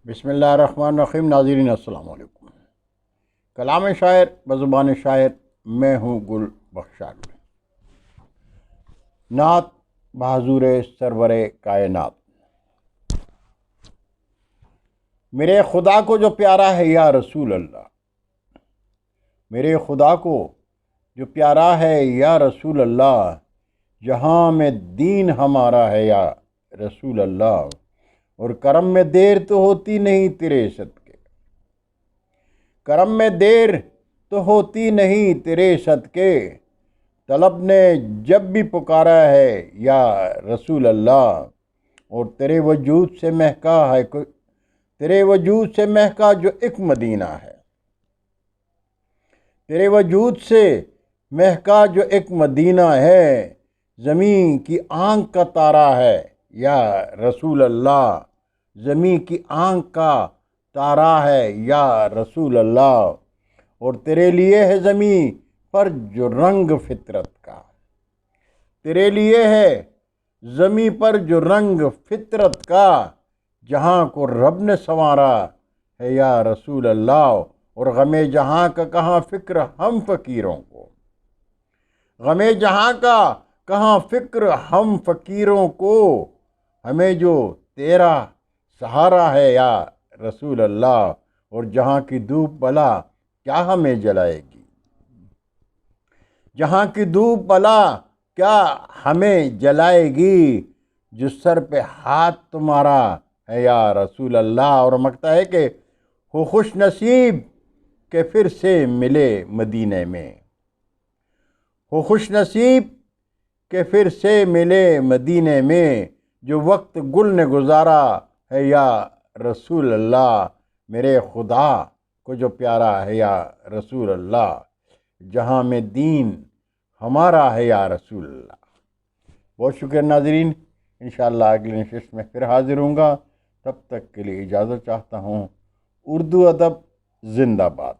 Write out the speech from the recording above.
بسم اللہ الرحمن الرحیم۔ ناظرین السلام علیکم۔ کلام شاعر بزبان شاعر، میں ہوں گل بخشار میں نعت بحضور سرور کائنات۔ میرے خدا کو جو پیارا ہے یا رسول اللہ، میرے خدا کو جو پیارا ہے یا رسول اللہ، جہاں میں دین ہمارا ہے یا رسول اللہ، اور کرم میں دیر تو ہوتی نہیں تیرے صدقے، کرم میں دیر تو ہوتی نہیں تیرے صدقے، طلب نے جب بھی پکارا ہے یا رسول اللہ، اور تیرے وجود سے مہکا ہے تیرے وجود سے مہکا جو ایک مدینہ ہے، تیرے وجود سے مہکا جو ایک مدینہ ہے، زمین کی آنکھ کا تارا ہے یا رسول اللہ، زمین کی آنکھ کا تارا ہے یا رسول اللہ، اور تیرے لیے ہے زمین پر جو رنگ فطرت کا، تیرے لیے ہے زمین پر جو رنگ فطرت کا، جہاں کو رب نے سنوارا ہے یا رسول اللہ، اور غم جہاں کا کہاں فکر ہم فقیروں کو، غم جہاں کا کہاں فکر ہم فقیروں کو، ہمیں جو تیرا سہارا ہے یا رسول اللہ، اور جہاں کی دھوپ بلا کیا ہمیں جلائے گی، جہاں کی دھوپ بلا کیا ہمیں جلائے گی، جو سر پہ ہاتھ تمہارا ہے یا رسول اللہ، اور مانگتا ہے کہ ہو خوش نصیب کہ پھر سے ملے مدینے میں، ہو خوش نصیب کہ پھر سے ملے مدینے میں، جو وقت گل نے گزارا ہے یا رسول اللہ، میرے خدا کو جو پیارا ہے یا رسول اللہ، جہاں میں دین ہمارا ہے یا رسول اللہ۔ بہت شکریہ ناظرین، انشاءاللہ اگلی نشست میں پھر حاضر ہوں گا، تب تک کے لیے اجازت چاہتا ہوں۔ اردو ادب زندہ باد۔